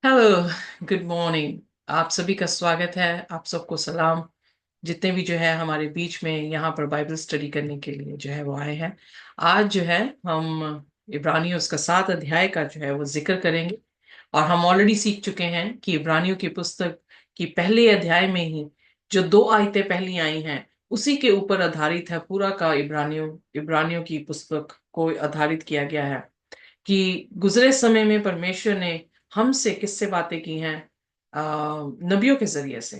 Hello, good morning. आप सभी का स्वागत है। आप सबको सलाम। जितने भी जो है हमारे बीच में यहाँ पर बाइबल स्टडी करने के लिए जो है वो आए हैं। आज जो है हम इब्रानियों उसका 7 अध्याय का जो है वो जिक्र करेंगे। और हम ऑलरेडी सीख चुके हैं कि इब्रानियों की पुस्तक की पहले अध्याय में ही जो 2 आयतें पहली आई हैं उसी के ऊपर आधारित है। पूरा का इब्रानियों इब्रानियों की पुस्तक को आधारित किया गया है कि गुजरे समय में परमेश्वर ने हमसे किससे बातें की हैं। नबियों के जरिए से,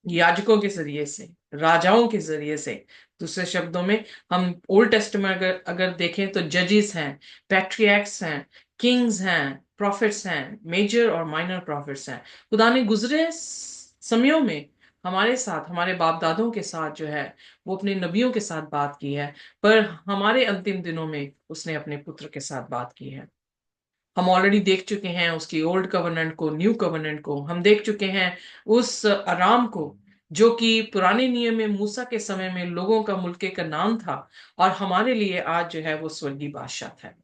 याजकों के जरिए से, राजाओं के जरिए से। दूसरे शब्दों में हम ओल्ड टेस्टमेंट अगर अगर देखें तो जजेस हैं, पैट्रियर्क्स हैं, किंग्स हैं, प्रॉफिट्स हैं, मेजर और माइनर प्रॉफिट्स हैं। खुदा ने गुजरे समयों में हमारे साथ, हमारे बाप दादों के साथ जो है वो अपने नबियों के साथ बात की है। पर हमारे अंतिम दिनों में उसने अपने पुत्र के साथ बात की है। हम ऑलरेडी देख चुके हैं उसकी ओल्ड कवर्नेंट को, न्यू कवर्नेंट को। हम देख चुके हैं उस आराम को जो कि पुराने नियम में मूसा के समय में लोगों का, मुल्के का नाम था। और हमारे लिए आज जो है वो स्वर्गीय बादशाह है।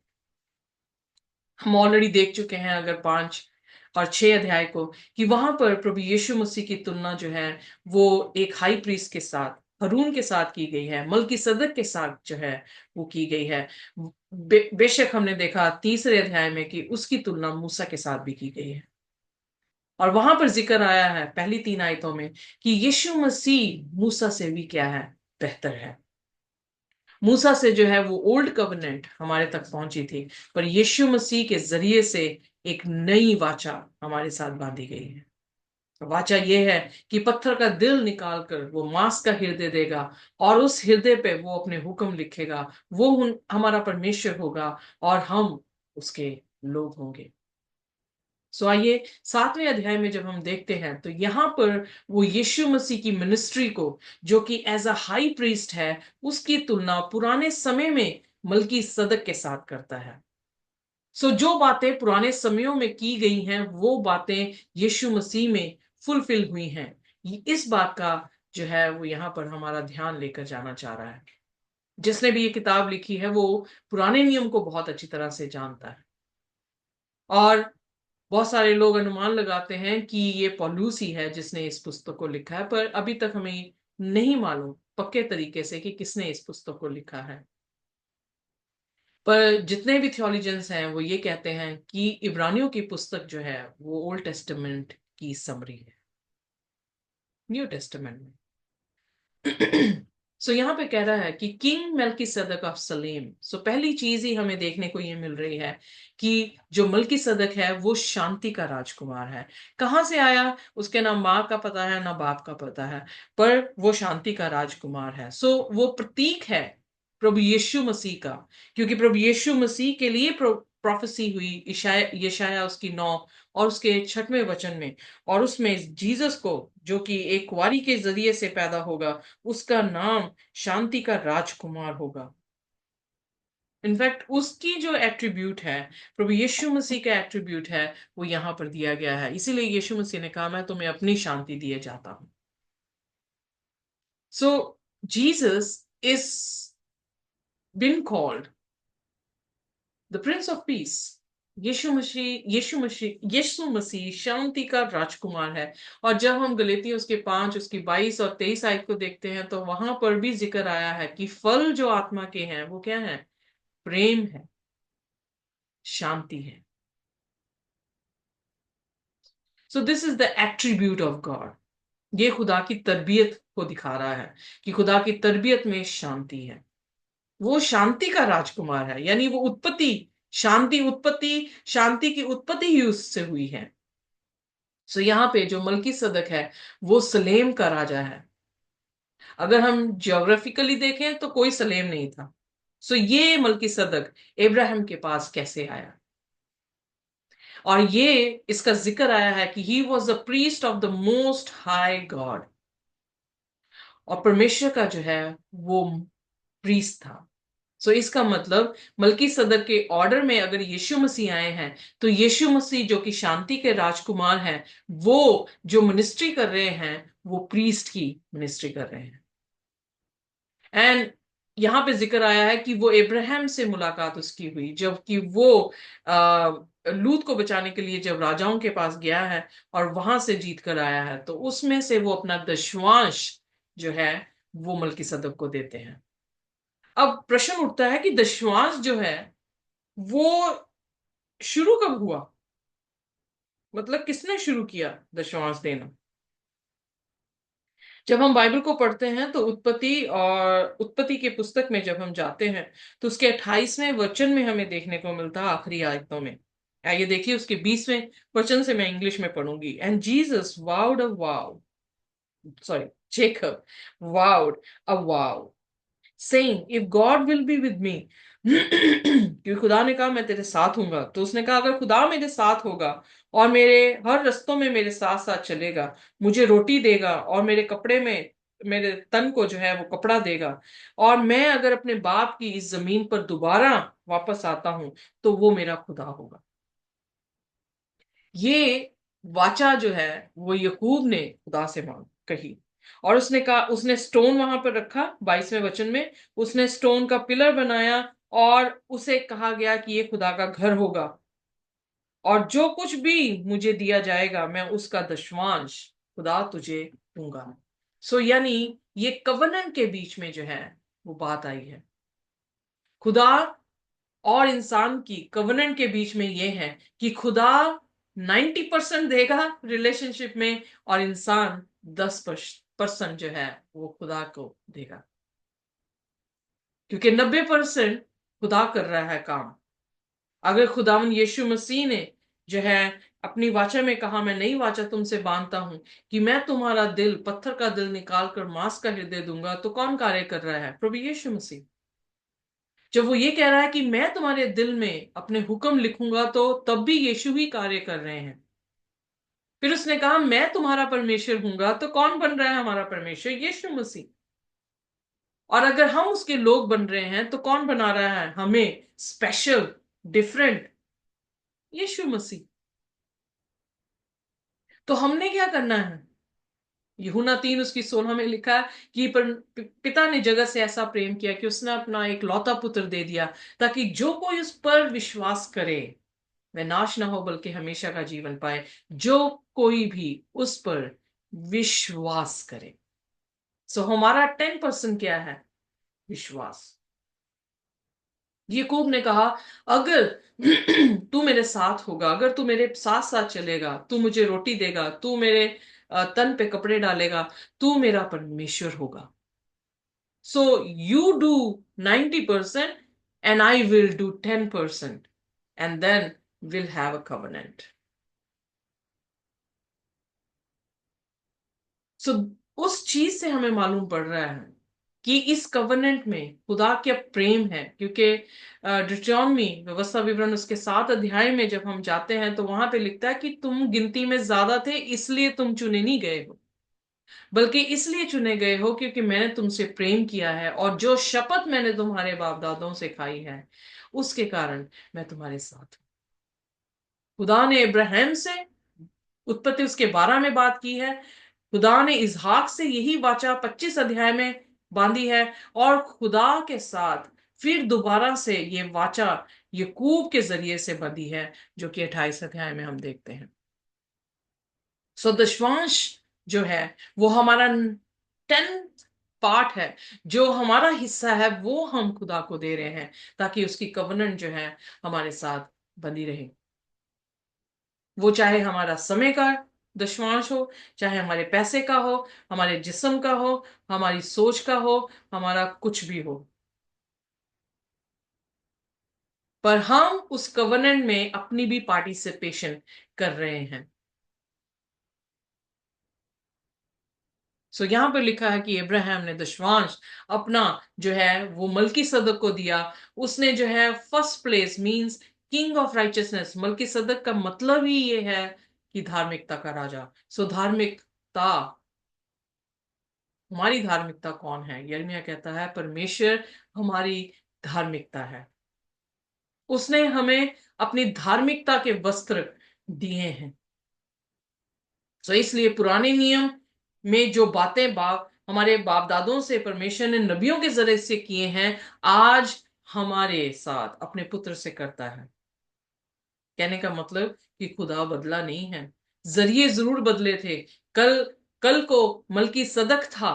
हम ऑलरेडी देख चुके हैं अगर 5 और 6 अध्याय को, कि वहां पर प्रभु यीशु मसीह की तुलना जो है वो एक हाई प्रीस्ट के साथ, हरून के साथ की गई है, मलकी सदक के साथ जो है वो की गई है। बेशक हमने देखा तीसरे अध्याय में कि उसकी तुलना मूसा के साथ भी की गई है। और वहां पर जिक्र आया है पहली 3 आयतों में कि यीशु मसीह मूसा से भी क्या है, बेहतर है। मूसा से जो है वो ओल्ड कवनेंट हमारे तक पहुंची थी, पर यीशु मसीह के जरिए से एक नई वाचा हमारे साथ बांधी गई है। वाचा ये है कि पत्थर का दिल निकाल कर वो मांस का हृदय देगा, और उस हृदय पे वो अपने हुक्म लिखेगा। वो हमारा परमेश्वर होगा और हम उसके लोग होंगे। सो आइए 7वें अध्याय में जब हम देखते हैं तो यहाँ पर वो यीशु मसीह की मिनिस्ट्री को, जो कि एज अ हाई प्रीस्ट है, उसकी तुलना पुराने समय में मलकी सदक के साथ करता है। सो जो बातें पुराने समयों में की गई हैं वो बातें यीशु मसीह में फुलफिल हुई हैं। इस बात का जो है वो यहाँ पर हमारा ध्यान लेकर जाना चाह रहा है। जिसने भी ये किताब लिखी है वो पुराने नियम को बहुत अच्छी तरह से जानता है। और बहुत सारे लोग अनुमान लगाते हैं कि ये पौलुस ही है जिसने इस पुस्तक को लिखा है, पर अभी तक हमें नहीं मालूम पक्के तरीके से कि किसने इस पुस्तक को लिखा है। पर जितने भी थियोलॉजियंस हैं वो ये कहते हैं कि इब्रानियों की पुस्तक जो है वो ओल्ड टेस्टामेंट की समरी है न्यू टेस्टामेंट में। सो यहाँ पे कह रहा है कि किंग मल्की सदक ऑफ सलेम। सो पहली चीज ही हमें देखने को ये मिल रही है कि जो मल्की सदक है वो शांति का राजकुमार है। कहाँ से आया उसके ना माँ का पता है ना बाप का पता है, पर वो शांति का राजकुमार है। सो वो प्रतीक है प्रभु यीशु मसीह का। क्योंकि प्रभु यीशु मसीह के लिए प्रोफेसी हुई ईशाया यशाया उसकी 9 और उसके 6वें वचन में। और उसमें जीसस को, जो कि एक कुंवारी के जरिए से पैदा होगा, उसका नाम शांति का राजकुमार होगा। इनफैक्ट उसकी जो एट्रीब्यूट है, प्रभु यीशु मसीह का एट्रीब्यूट है, वो यहां पर दिया गया है। इसीलिए यीशु मसीह ने कहा मैं तुम्हें अपनी शांति दिए जाता हूं। So Jesus is been called the prince of peace. यीशु मसीह शांति का राजकुमार है। और जब हम गलातियों उसके 5 उसकी 22 और 23 आयत को देखते हैं तो वहां पर भी जिक्र आया है कि फल जो आत्मा के हैं वो क्या है, प्रेम है, शांति है। So this is the attribute of God. ये खुदा की तरबियत को दिखा रहा है कि खुदा की तरबियत में शांति है। वो शांति का राजकुमार है, यानी वो उत्पत्ति, शांति की उत्पत्ति ही उससे हुई है। सो यहाँ पे जो मलकी सदक है वो सलेम का राजा है। अगर हम जियोग्राफिकली देखें तो कोई सलेम नहीं था। सो ये मलकी सदक इब्राहिम के पास कैसे आया। और ये इसका जिक्र आया है कि he was the priest of the most high God. और परमेश्वर का जो है वो प्रीस्ट था। सो इसका मतलब मलकी सदर के ऑर्डर में अगर यीशु मसीह आए हैं तो यीशु मसीह जो कि शांति के राजकुमार हैं, वो जो मिनिस्ट्री कर रहे हैं वो प्रीस्ट की मिनिस्ट्री कर रहे हैं। एंड यहाँ पे जिक्र आया है कि वो इब्राहिम से मुलाकात उसकी हुई, जबकि वो लूत को बचाने के लिए जब राजाओं के पास गया है और वहां से जीत कर आया है, तो उसमें से वो अपना दशवांश जो है वो मलकीसदक को देते हैं। अब प्रश्न उठता है कि दशवांश जो है वो शुरू कब हुआ, मतलब किसने शुरू किया दशवांश देना। जब हम बाइबल को पढ़ते हैं तो उत्पत्ति के पुस्तक में जब हम जाते हैं तो उसके 28वें वचन में हमें देखने को मिलता है, आखिरी आयतों में। आइए देखिए उसके 20वें वचन से, मैं इंग्लिश में पढ़ूंगी। And Jesus vowed a vow, sorry, Jacob vowed a vow saying if God will be with me, क्योंकि खुदा ने कहा मैं तेरे साथ हूंगा, तो उसने कहा अगर खुदा मेरे साथ होगा और मेरे हर रस्तों में मेरे साथ साथ चलेगा, मुझे रोटी देगा और मेरे कपड़े में, मेरे तन को जो है वो कपड़ा देगा, और मैं अगर अपने बाप की इस जमीन पर दोबारा वापस आता हूं, तो वो मेरा खुदा होगा। ये वाचा जो है वो यकूब ने खुदा से मांग कही, और उसने कहा, उसने स्टोन वहां पर रखा 22वें वचन में, उसने स्टोन का पिलर बनाया और उसे कहा गया कि ये खुदा का घर होगा, और जो कुछ भी मुझे दिया जाएगा मैं उसका दशवांश खुदा तुझे दूंगा। यानी ये कवनन के बीच में जो है वो बात आई है। खुदा और इंसान की कवनेंट के बीच में ये है कि खुदा 90% देगा रिलेशनशिप में, और इंसान 10% जो है वो खुदा को देगा, क्योंकि 90% खुदा कर रहा है काम। अगर खुदावन यीशु मसीह ने जो है अपनी वाचा में कहा, मैं नई वाचा तुमसे बांधता हूं कि मैं तुम्हारा दिल, पत्थर का दिल निकाल कर मांस का हृदय दूंगा, तो कौन कार्य कर रहा है? प्रभु यीशु मसीह। जब वो ये कह रहा है कि मैं तुम्हारे दिल में अपने हुक्म लिखूंगा, तो तब भी यीशु ही कार्य कर रहे हैं। फिर उसने कहा मैं तुम्हारा परमेश्वर हूंगा, तो कौन बन रहा है हमारा परमेश्वर? यीशु मसीह। और अगर हम उसके लोग बन रहे हैं तो कौन बना रहा है हमें स्पेशल, डिफरेंट? यीशु मसीह। तो हमने क्या करना है? यूहन्ना 3 उसकी 16 में लिखा है कि पिता ने जगत से ऐसा प्रेम किया कि उसने अपना एक लौता पुत्र दे दिया, ताकि जो कोई उस पर विश्वास करे वह नाश ना हो बल्कि हमेशा का जीवन पाए। जो कोई भी उस पर विश्वास करे। हमारा 10% क्या है? विश्वास। याकूब ने कहा अगर तू मेरे साथ होगा, अगर तू मेरे साथ साथ चलेगा, तू मुझे रोटी देगा, तू मेरे तन पे कपड़े डालेगा, तू मेरा परमेश्वर होगा। So you do 90% and I will do 10%, and then we'll have a covenant. सो उस चीज से हमें मालूम पड़ रहा है कि इस कवनेंट में खुदा क्या प्रेम है, क्योंकि डिट्रॉनमी व्यवस्था विवरण उसके 7 अध्याय में जब हम जाते हैं तो वहां पे लिखता है कि तुम गिनती में ज्यादा थे इसलिए तुम चुने नहीं गए हो, बल्कि इसलिए चुने गए हो क्योंकि मैंने तुमसे प्रेम किया है, और जो शपथ मैंने तुम्हारे बाप दादों से खाई है उसके कारण मैं तुम्हारे साथ हूं। खुदा ने इब्राहिम से उत्पत्ति उसके 12 में बात की है, खुदा ने इसहाक से यही वाचा 25 अध्याय में बांधी है, और खुदा के साथ फिर दोबारा से ये वाचा यकूब के जरिए से बंधी है, जो कि 28 अध्याय में हम देखते हैं। दशवांश जो है वो हमारा 10th पार्ट है, जो हमारा हिस्सा है वो हम खुदा को दे रहे हैं, ताकि उसकी कवनेंट जो है हमारे साथ बंधी रहे। वो चाहे हमारा समय का दशवांश हो, चाहे हमारे पैसे का हो, हमारे जिस्म का हो, हमारी सोच का हो, हमारा कुछ भी हो, पर हम उस कवनेंट में अपनी भी पार्टिसिपेशन कर रहे हैं। यहां पर लिखा है कि इब्राहिम ने दशवांश अपना जो है वो मलकी सदक को दिया। उसने जो है first place means king of righteousness, Melchizedek का मतलब ही ये है कि धार्मिकता का राजा। धार्मिकता, हमारी धार्मिकता कौन है? यिर्मयाह कहता है परमेश्वर हमारी धार्मिकता है। उसने हमें अपनी धार्मिकता के वस्त्र दिए हैं। इसलिए पुराने नियम में जो बातें हमारे बाप दादों से परमेश्वर ने नबियों के जरिए से किए हैं, आज हमारे साथ अपने पुत्र से करता है। कहने का मतलब कि खुदा बदला नहीं है। जरिए जरूर बदले थे। कल कल को मलकी सदक था,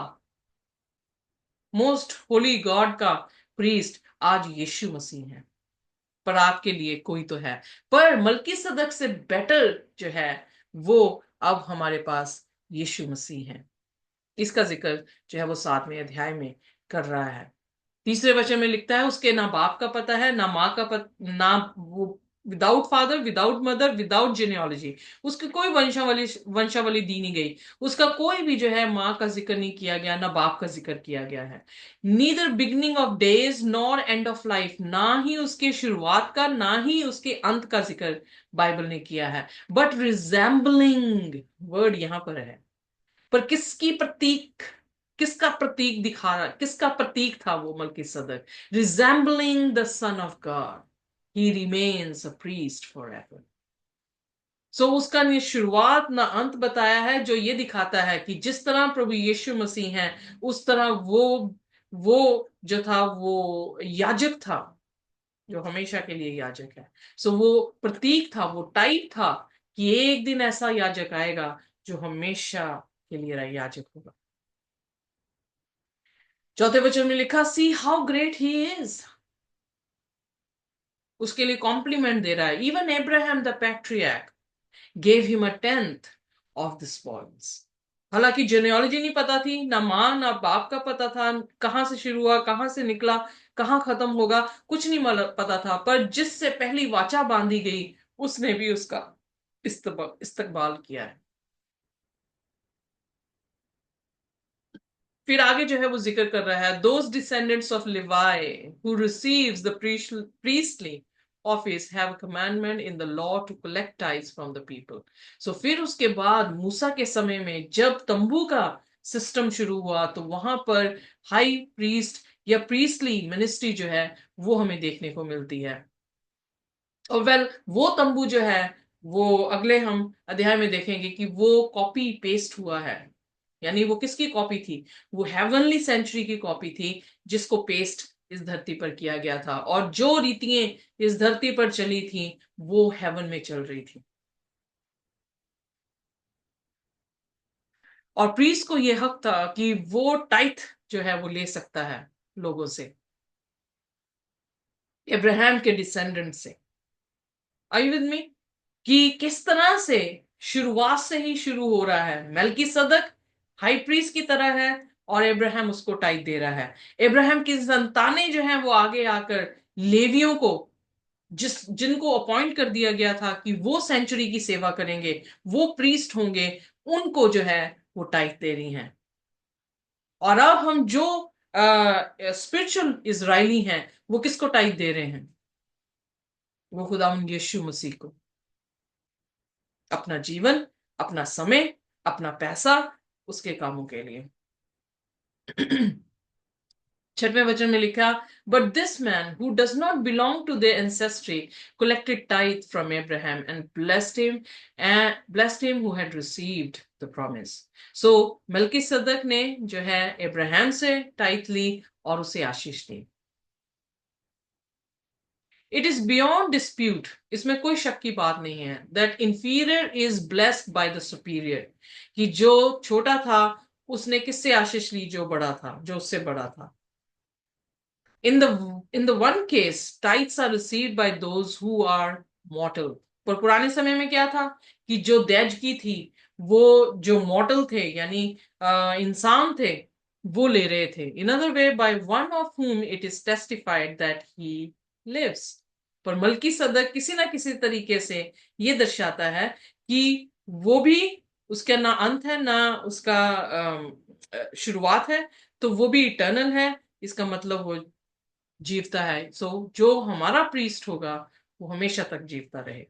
मोस्ट होली गॉड का प्रीस्ट, आज यीशु मसीह है। पर आपके लिए कोई तो है, पर मलकी सदक से बेटर जो है वो अब हमारे पास यीशु मसीह है। इसका जिक्र जो है वो 7वें अध्याय में कर रहा है। तीसरे वचन में लिखता है, उसके ना बाप का पता है ना माँ का ना वो, without father without mother without genealogy, उसकी कोई वंशावली वंशावली दी नहीं गई। उसका कोई भी जो है माँ का जिक्र नहीं किया गया, ना बाप का जिक्र किया गया है। Neither beginning of days nor end of life, ना ही उसके शुरुआत का ना ही उसके अंत का जिक्र बाइबल ने किया है। बट रिजेंबलिंग वर्ड यहां पर है। पर किसकी प्रतीक, किसका प्रतीक दिखा रहा, किसका प्रतीक था वो Melchizedek? Resembling the son of God, he remains a priest forever. So उसका न शुरुआत ना अंत बताया है, जो ये दिखाता है कि जिस तरह प्रभु यीशु मसीह है, उस तरह वो जो था वो याजक था, जो हमेशा के लिए याजक है। सो वो प्रतीक था, वो टाइप था कि एक दिन ऐसा याजक आएगा जो हमेशा के लिए याजक होगा। चौथे वचन में लिखा, see how great he is. उसके लिए कॉम्प्लीमेंट दे रहा है। Even Abraham the patriarch gave him a tenth of the spoils. हालांकि जेनेalogy नहीं पता थी, ना माँ ना बाप का पता था, कहां से शुरू हुआ कहां से निकला कहां खत्म होगा, कुछ नहीं पता था। पर जिससे पहली वाचा बांधी गई, उसने भी उसका इस्तकबाल किया है। फिर आगे जो है वो जिक्र कर रहा है, those descendants of Levi who receives the priestly office have a commandment in the law to collect tithes from the people. So फिर उसके बाद मूसा के समय में जब तंबू का सिस्टम शुरू हुआ, तो वहां पर हाई प्रीस्ट या प्रीस्टली मिनिस्ट्री जो है वो हमें देखने को मिलती है। और वेल वो तंबू जो है वो अगले हम अध्याय में देखेंगे कि वो कॉपी पेस्ट हुआ है। यानी वो किसकी कॉपी थी? वो हेवनली सेंचुरी की कॉपी थी, जिसको पेस्ट इस धरती पर किया गया था। और जो रीतियां इस धरती पर चली थी वो हेवन में चल रही थी। और प्रीस्ट को यह हक था कि वो टाइथ जो है वो ले सकता है लोगों से, इब्राहिम के डिसेंडेंट से। आई विद मी? कि किस तरह से शुरुआत से ही शुरू हो रहा है। मेल्की सदक हाई प्रीस्ट की तरह है, और इब्राहिम उसको टाइप दे रहा है। इब्राहिम की संतानें जो हैं वो आगे आकर लेवियों को, जिनको अपॉइंट कर दिया गया था कि वो सेंचुरी की सेवा करेंगे, वो प्रीस्ट होंगे, उनको जो है वो टाइप दे रही हैं। और अब हम जो स्पिरिचुअल इजरायली हैं, वो किसको टाइप दे रहे हैं? वो खुदा यीशु मसीह को। अपना जीवन, अपना समय, अपना पैसा, उसके कामों के लिए। 6वें वचन में लिखा, but this man who does not belong to the ancestry collected tithe from Abraham and blessed him who had received the promise. So मलकीसदक ने जो है अब्राहम से टाइथ ली और उसे आशीष दी। इट इज बियॉन्ड डिस्प्यूट, इसमें कोई शक की बात नहीं है, that inferior is blessed by the superior, कि जो छोटा था उसने किससे आशीष ली? जो बड़ा था, जो उससे बड़ा था। In the one case tithes are received by those who are mortal. पर पुराने समय में क्या था कि जो दैज की थी, वो जो मॉर्टल थे यानी इंसान थे, वो ले रहे थे। In other way, by one of whom it is testified that he lives. पर मलकी सदक किसी ना किसी तरीके से ये दर्शाता है कि वो भी, उसका ना अंत है ना उसका शुरुआत है, तो वो भी इटर्नल है। इसका मतलब वो जीवता है। सो जो हमारा प्रीस्ट होगा वो हमेशा तक जीवता रहे।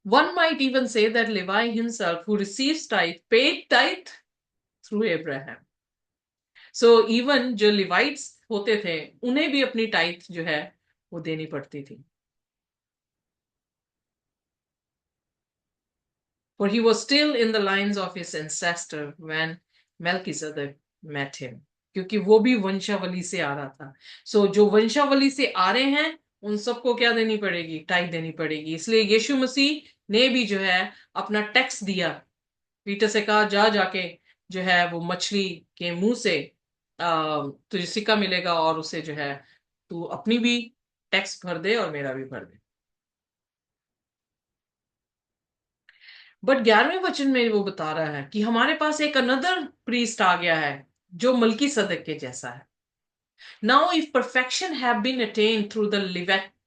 One might even say that Levi himself, who receives tithe, paid tithe through Abraham. So even जो लिवाइट्स होते थे, उन्हें भी अपनी टाइथ जो है वो देनी पड़ती थी। For he was still in the lines of his ancestor when Melchizedek met him. क्योंकि वो भी वंशावली से आ रहा था. सो जो वंशावली से आ रहे हैं उन सबको क्या देनी पड़ेगी? टाइप देनी पड़ेगी. इसलिए यीशु मसीह ने भी जो है अपना टैक्स दिया. पीटर से कहा जा जाके जो है वो मछली के मुंह से तुझे सिक्का मिलेगा और उसे जो है तू अपनी भी टैक्स भर दे और मेरा भी भर दे. बट 11वें वचन में वो बता रहा है कि हमारे पास एक अनदर प्रीस्ट आ गया है जो मलकी सदक के जैसा है. Now if perfection have been attend through the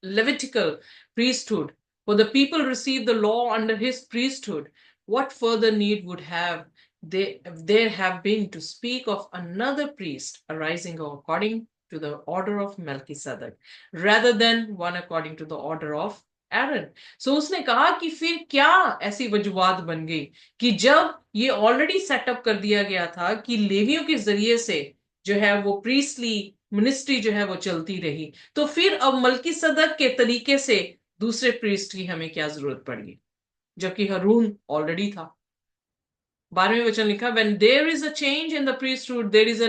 Levitical priesthood, for the people received the law under his priesthood, what further need would have there have been to speak of another priest arising according to the order of Melchizedek, rather than one according to the order of एरन. सो उसने कहा कि फिर क्या ऐसी वजूहात बन गई कि जब ये ऑलरेडी सेटअप कर दिया गया था कि लेवियों के जरिए से जो है वो प्रीस्टली मिनिस्ट्री जो है वो चलती रही, तो फिर अब मलकी सदक के तरीके से दूसरे प्रीस्ट की हमें क्या जरूरत पड़ी, जबकि हारून ऑलरेडी था. 12वें वचन लिखा, when there is a change in the priesthood there is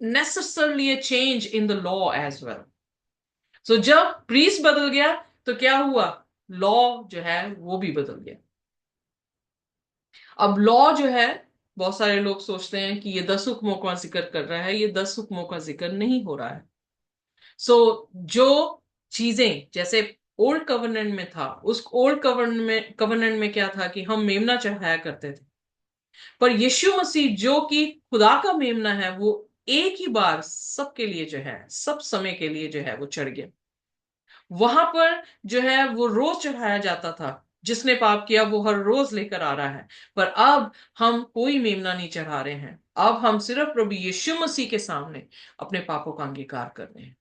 necessarily a change in the law as well. सो जब प्रीस्ट बदल गया तो क्या हुआ? लॉ जो है वो भी बदल गया. अब लॉ जो है, बहुत सारे लोग सोचते हैं कि ये 10 हुक्मों का जिक्र कर रहा है. ये 10 हुक्मों का जिक्र नहीं हो रहा है. सो जो चीजें जैसे ओल्ड कवर्नेंट में था, उस ओल्ड कवर्नेंट में क्या था कि हम मेमना चढ़ाया करते थे. पर यीशु मसीह जो कि खुदा का मेमना है वो एक ही बार सबके लिए जो है, सब समय के लिए जो है वो चढ़ गया. वहां पर जो है वो रोज चढ़ाया जाता था. जिसने पाप किया वो हर रोज लेकर आ रहा है. पर अब हम कोई मेमना नहीं चढ़ा रहे हैं. अब हम सिर्फ प्रभु यीशु मसीह के सामने अपने पापों का अंगीकार कर रहे हैं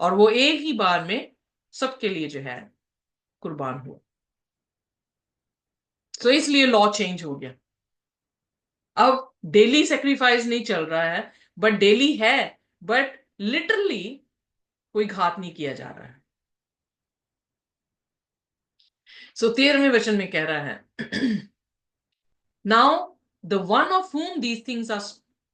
और वो एक ही बार में सबके लिए जो है कुर्बान हुआ. तो इसलिए लॉ चेंज हो गया. अब डेली सेक्रीफाइस नहीं चल रहा है, बट डेली है, बट लिटरली कोई घात नहीं किया जा रहा है. सो 13वें वचन में कह रहा है, now the one of whom these things are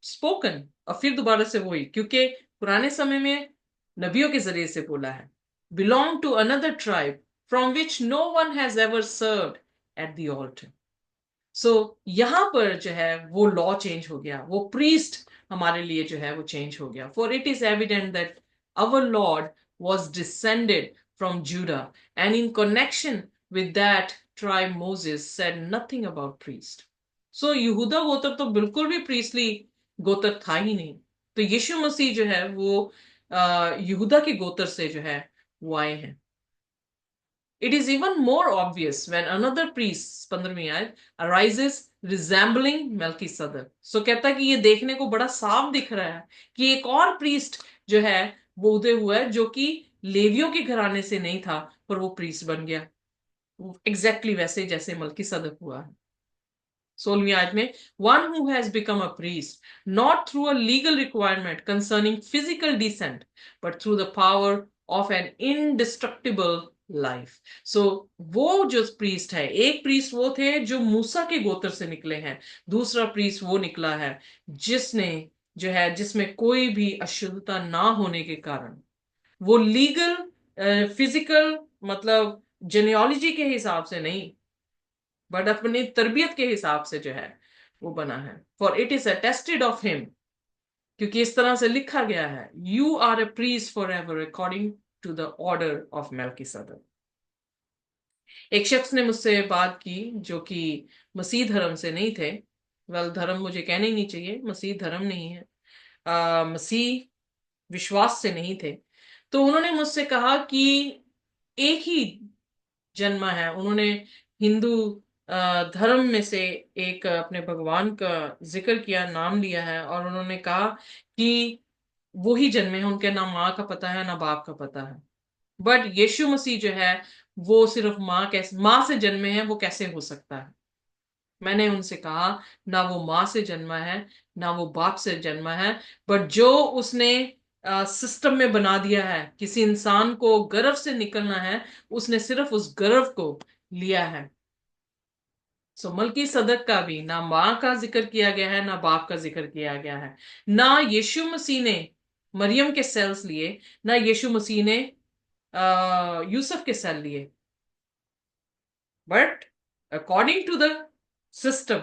spoken. और फिर दोबारा से वही, क्योंकि पुराने समय में नबियों के जरिए से बोला है, belong to another tribe from which no one has ever served at the altar. सो यहां पर जो है वो लॉ चेंज हो गया. वो प्रीस्ट हमारे लिए जो है वो चेंज हो गया. For it is evident that our lord was descended from Judah, and in connection with that tribe Moses said nothing about priest. So यहूदा गोत्र तो बिल्कुल भी प्रीस्टली गोत्र था ही नहीं. तो यीशु मसीह जो है वो यहूदा के गोत्र से जो है वो आए हैं. It is even more obvious when another priest, 15वीं आयत, arises resembling Melchizedek. So कहता है कि ये देखने को बड़ा साफ दिख रहा है कि एक और प्रीस्ट जो है वो उदय हुआ है जो कि लेवियों के घराने से नहीं था, पर वो प्रीस्ट बन गया एग्जैक्टली वैसे जैसे मलकीसदक हुआ है. 16वीं आयत में, one who has become a priest not through a legal requirement concerning physical descent but through the power of an indestructible life. So वो जो प्रीस्ट है, एक प्रीस्ट वो थे जो मूसा के गोत्र से निकले हैं, दूसरा प्रीस्ट वो निकला है जिसने जो है जिसमें कोई भी अशुद्धता ना होने के कारण वो लीगल फिजिकल मतलब जेनियोलॉजी के हिसाब से नहीं, बट अपनी तरबियत के हिसाब से जो है वो बना है. For it is attested of him, क्योंकि इस तरह से लिखा गया है, you are a priest for ever according to the order of Melchizedek. एक शख्स ने मुझसे बात की जो कि मसीह धर्म से नहीं थे. वेल, धर्म मुझे कहना ही नहीं चाहिए, मसीह धर्म नहीं है, मसीह विश्वास से नहीं थे. तो उन्होंने मुझसे कहा कि एक ही जन्म है. उन्होंने हिंदू धर्म में से एक अपने भगवान का जिक्र किया, नाम लिया है, और उन्होंने कहा कि वो ही जन्मे हैं, उनके ना माँ का पता है ना बाप का पता है. बट यीशु मसीह जो है वो सिर्फ माँ से जन्मे हैं, वो कैसे हो सकता है? मैंने उनसे कहा, ना वो माँ से जन्मा है ना वो बाप से जन्मा है, बट जो उसने सिस्टम में बना दिया है, किसी इंसान को गर्भ से निकलना है, उसने सिर्फ उस गर्भ को लिया है. सो मलकी सदक का भी ना माँ का जिक्र किया गया है ना बाप का जिक्र किया गया है। ना यीशु मसीह ने मरियम के सेल्स लिए, ना यीशु मसीह ने यूसुफ के सेल लिए। But according to the system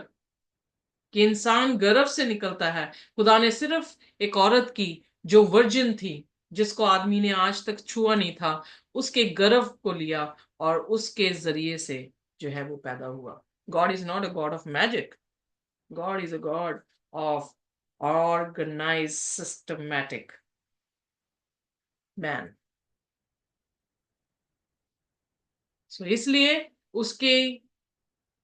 कि इंसान गर्भ से निकलता है, खुदा ने सिर्फ एक औरत की जो वर्जिन थी, जिसको आदमी ने आज तक छुआ नहीं था, उसके गर्भ को लिया और उसके जरिए से जो है वो पैदा हुआ। God is not a God of magic, God is a God of organize systematic man. So इसलिए उसके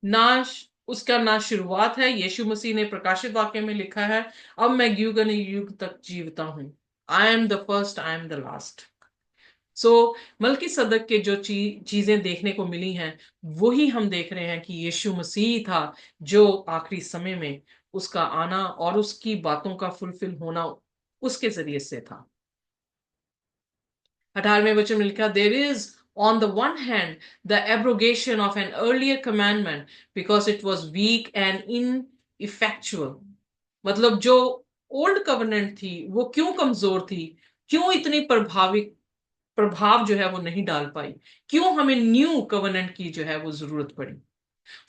ना उसका ना शुरुआत है। यीशु मसीह ने प्रकाशित वाक्य में लिखा है, अब मैं युग युग तक जीवता हूं। I am the first, I am the last. So Melchizedek के जो चीजें देखने को मिली हैं, वही हम देख रहे हैं कि यीशु मसीह था जो आखिरी समय में उसका आना और उसकी बातों का फुलफिल होना उसके जरिए से था। 18वें वचन में लिखा, there is on the one hand the abrogation of an earlier commandment because it was weak and in effectual. मतलब जो ओल्ड कवर्नेंट थी वो क्यों कमजोर थी, क्यों इतनी प्रभावित प्रभाव जो है वो नहीं डाल पाई, क्यों हमें न्यू कवर्नेंट की जो है वो जरूरत पड़ी।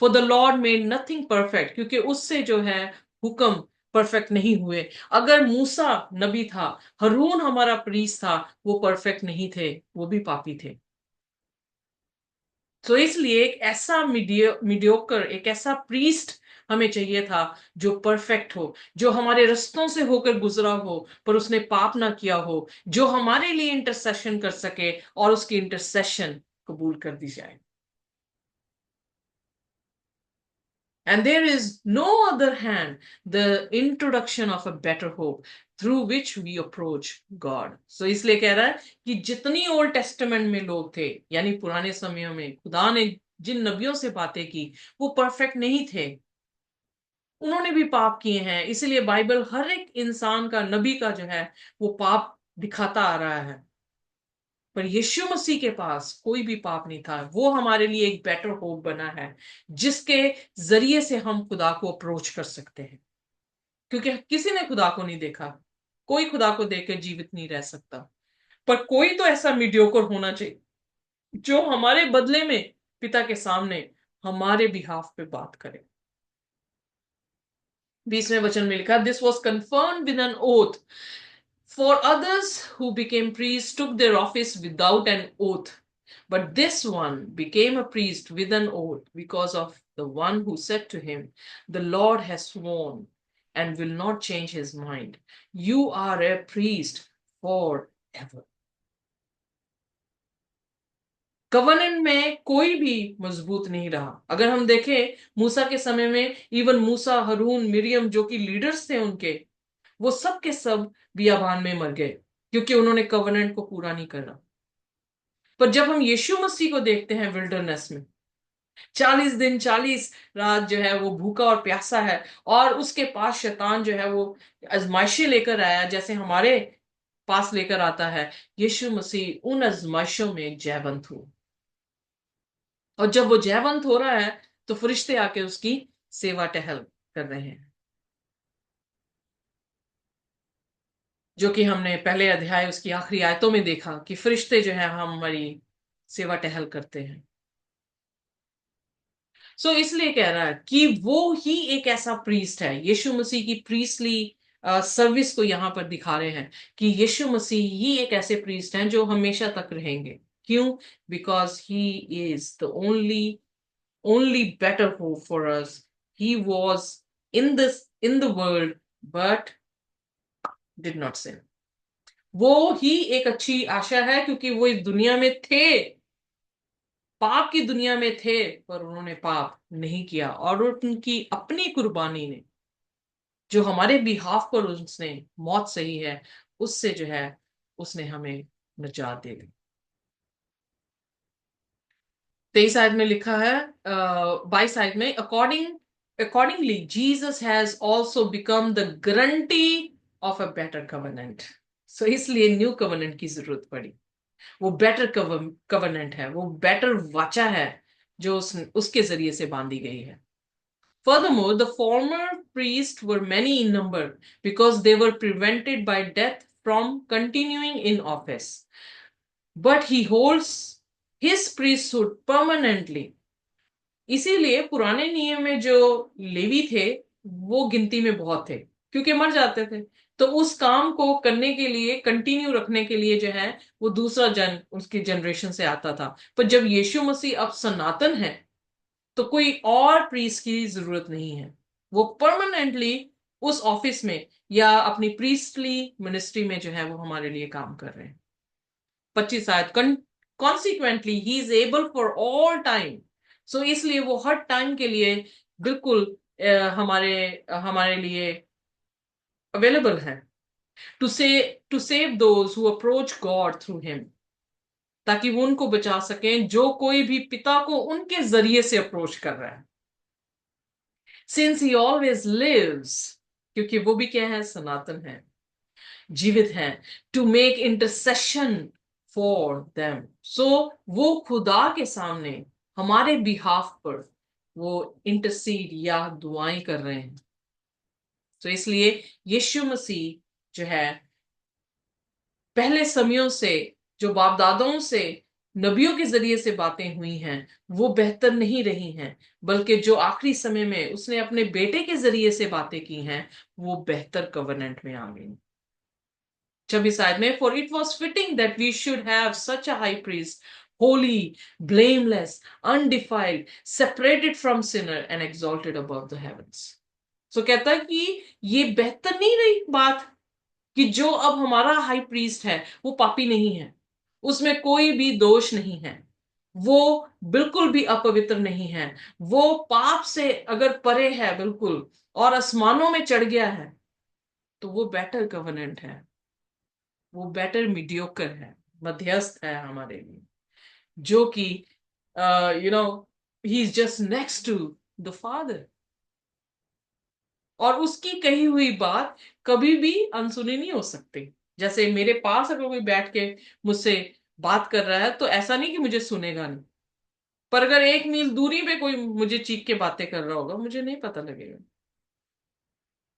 For the Lord made nothing perfect, क्योंकि उससे जो है हुक्म परफेक्ट नहीं हुए। अगर मूसा नबी था, हरून हमारा प्रीस्ट था, वो परफेक्ट नहीं थे, वो भी पापी थे। तो इसलिए एक ऐसा मीडियोकर, एक ऐसा प्रीस्ट हमें चाहिए था जो परफेक्ट हो, जो हमारे रस्तों से होकर गुजरा हो पर उसने पाप ना किया हो, जो हमारे लिए इंटरसेशन कर सके और उसकी इंटरसेशन कबूल कर दी जाए। And there is no other hand, the introduction of a better hope through which we approach God. So इसलिए कह रहा है कि जितनी ओल्ड टेस्टामेंट में लोग थे, यानी पुराने समयों में खुदा ने जिन नबियों से बातें की, वो परफेक्ट नहीं थे, उन्होंने भी पाप किए हैं। इसलिए बाइबल हर एक इंसान का, नबी का जो है वो पाप दिखाता आ रहा है। पर यीशु मसीह के पास कोई भी पाप नहीं था। वो हमारे लिए एक बेटर होप बना है, जिसके जरिए से हम खुदा को अप्रोच कर सकते हैं। क्योंकि किसी ने खुदा को नहीं देखा, कोई खुदा को देख जीवित नहीं रह सकता। पर कोई तो ऐसा मीडियोकर होना चाहिए जो हमारे बदले में पिता के सामने हमारे बिहाफ पे बात करे। 20वें वचन में लिखा, this was confirm with N oath, for others who became priests took their office without an oath, but this one became a priest with an oath because of the one who said to him, the Lord has sworn and will not change his mind. You are a priest forever. Covenant में कोई भी मजबूत नहीं रहा। अगर हम देखें मूसा के समय में, इवन मूसा, हरून, मिरियम जो कि लीडर्स थे उनके, वो सब के सब बियाबान में मर गए क्योंकि उन्होंने कवनेंट को पूरा नहीं करा। पर जब हम यीशु मसीह को देखते हैं विल्डरनेस में, 40 दिन 40 रात जो है वो भूखा और प्यासा है, और उसके पास शैतान जो है वो आजमाइशें लेकर आया जैसे हमारे पास लेकर आता है। यीशु मसीह उन आजमाइशों में जयवंत हुआ, और जब वो जयवंत हो रहा है तो फरिश्ते आके उसकी सेवा टहल कर रहे हैं, जो कि हमने पहले अध्याय उसकी आखिरी आयतों में देखा कि फरिश्ते जो है हमारी सेवा टहल करते हैं। इसलिए कह रहा है कि वो ही एक ऐसा प्रीस्ट है। यीशु मसीह की प्रीस्टली सर्विस को यहां पर दिखा रहे हैं कि यीशु मसीह ही एक ऐसे प्रीस्ट हैं जो हमेशा तक रहेंगे। क्यों? Because he is the only better hope for us. He was in the world but did not sin. वो ही एक अच्छी आशा है क्योंकि वो इस दुनिया में थे, पाप की दुनिया में थे, पर उन्होंने पाप नहीं किया, और उनकी अपनी कुर्बानी ने, जो हमारे बिहाफ पर उसने मौत सही है, उससे जो है उसने हमें निजात दे दी। 23 आयत में लिखा है, 22 आयत में, accordingly Jesus has also become the guarantee of a better covenant. इसलिए न्यू कवनेंट की जरूरत पड़ी। वो बेटर कवनेंट है, वो बेटर वाचा है जो उसके जरिए से बांधी गई है। Furthermore, the former priests were many in number because they were prevented by death from continuing in office. But he holds his priesthood permanently. इसीलिए पुराने नियम में जो लेवी थे वो गिनती में बहुत थे, क्योंकि मर जाते थे। तो उस काम को करने के लिए, कंटिन्यू रखने के लिए जो है, वो दूसरा जन उसकी जनरेशन से आता था। पर जब यीशु मसीह अब सनातन है, तो कोई और प्रीस्ट की जरूरत नहीं है। वो परमानेंटली उस ऑफिस में या अपनी प्रीस्टली मिनिस्ट्री में जो है वो हमारे लिए काम कर रहे हैं। 25 आयत, consequently he is able for all time. So इसलिए वो हर टाइम के लिए बिल्कुल हमारे हमारे लिए अवेलेबल है, टू से to save those who approach God through him, ताकि वो उनको बचा सकें जो कोई भी पिता को उनके जरिए से अप्रोच कर रहा है। सिंस ही ऑलवेज लिव्स, क्योंकि वो भी क्या है, सनातन है, जीवित है, to make intercession for them. So वो खुदा के सामने हमारे बिहाफ पर वो इंटरसीड या दुआएं कर रहे हैं। तो इसलिए यीशु मसीह जो है, पहले समयों से जो बाप दादाओं से नबियों के जरिए से बातें हुई हैं वो बेहतर नहीं रही हैं, बल्कि जो आखिरी समय में उसने अपने बेटे के जरिए से बातें की हैं वो बेहतर कवर्नेंट में आ गई। 26 आयत में, for it was fitting that we should have such a high priest, holy, blameless, undefiled, separated from sinner and exalted above the heavens. So कहता है कि ये बेहतर नहीं रही बात कि जो अब हमारा हाई प्रीस्ट है वो पापी नहीं है, उसमें कोई भी दोष नहीं है, वो बिल्कुल भी अपवित्र नहीं है, वो पाप से अगर परे है बिल्कुल और आसमानों में चढ़ गया है, तो वो बेटर कवनेंट है, वो बेटर मीडियोकर है, मध्यस्थ है हमारे लिए, जो कि you know he is just next to the father. और उसकी कही हुई बात कभी भी अनसुनी नहीं हो सकती। जैसे मेरे पास अगर कोई बैठ के मुझसे बात कर रहा है तो ऐसा नहीं कि मुझे सुनेगा नहीं, पर अगर 1 मील दूरी पे कोई मुझे चीख के बातें कर रहा होगा, मुझे नहीं पता लगेगा।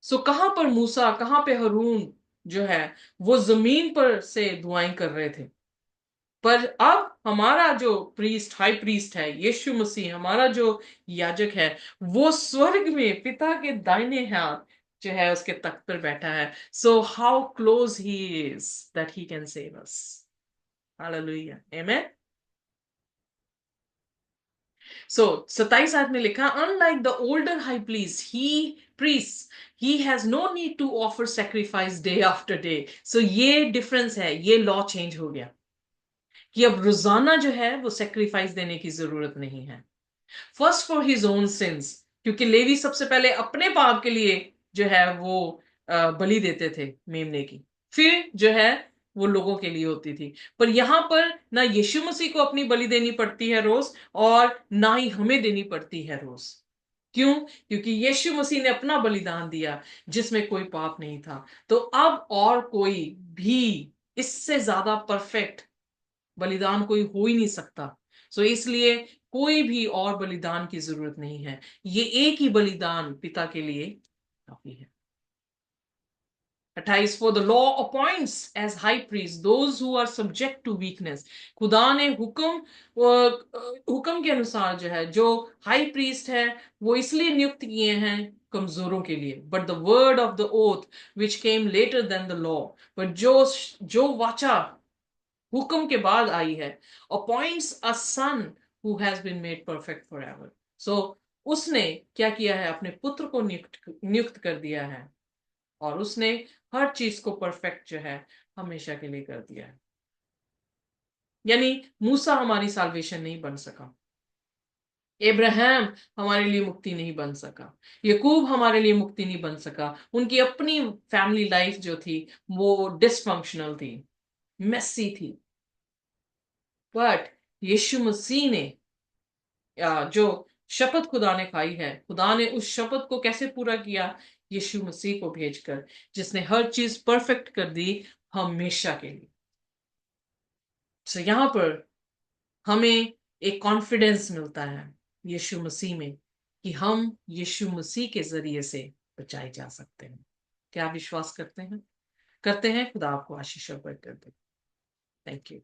सो कहां पर मूसा, कहां पे हारून जो है वो जमीन पर से दुआएं कर रहे थे, पर अब हमारा जो प्रीस्ट, हाई प्रीस्ट है यीशु मसीह, हमारा जो याजक है, वो स्वर्ग में पिता के दाहिने हाथ जो है उसके तख्त पर बैठा है। So how close he is that he can save us. Hallelujah, amen. So 27 आयत में लिखा, unlike the older high priest he has no need to offer sacrifice day after day. So ये डिफरेंस है, ये लॉ चेंज हो गया कि अब रोजाना जो है वो सेक्रीफाइस देने की जरूरत नहीं है। First for his own since, क्योंकि लेवी सबसे पहले अपने पाप के लिए जो है वो बलि देते थे मेमने की, फिर जो है वो लोगों के लिए होती थी। पर यहां पर ना यीशु मसीह को अपनी बलि देनी पड़ती है रोज, और ना ही हमें देनी पड़ती है रोज। क्यों? क्योंकि यीशु मसीह ने अपना बलिदान दिया जिसमें कोई पाप नहीं था। तो अब और कोई भी इससे ज्यादा परफेक्ट बलिदान कोई हो ही नहीं सकता। सो इसलिए कोई भी और बलिदान की जरूरत नहीं है, ये एक ही बलिदान पिता के लिए काफी है। 28, for the law appoints as high priest those who are subject to weakness. खुदा ने हुक्म के अनुसार जो है, जो हाई प्रीस्ट है वो इसलिए नियुक्त किए हैं कमजोरों के लिए। But the word of the oath which came later than the law, but जो वाचा हुक्म के बाद आई है, appoints a son who has been made perfect forever. So उसने क्या किया है, अपने पुत्र को नियुक्त नियुक्त कर दिया है, और उसने हर चीज को परफेक्ट जो है हमेशा के लिए कर दिया है। यानी मूसा हमारी साल्वेशन नहीं बन सका, इब्राहिम हमारे लिए मुक्ति नहीं बन सका, यकूब हमारे लिए मुक्ति नहीं बन सका। उनकी अपनी फैमिली लाइफ जो थी वो डिसफंक्शनल थी, मेसी थी। बट यीशु मसीह ने जो शपथ खुदा ने खाई है, खुदा ने उस शपथ को कैसे पूरा किया? यीशु मसीह को भेजकर, जिसने हर चीज परफेक्ट कर दी हमेशा के लिए। तो यहां पर हमें एक कॉन्फिडेंस मिलता है यीशु मसीह में, कि हम यीशु मसीह के ज़रिए से बचाए जा सकते हैं। क्या आप विश्वास करते हैं? करते हैं, खुदा आपको आशीष और बरकत दे। Thank you.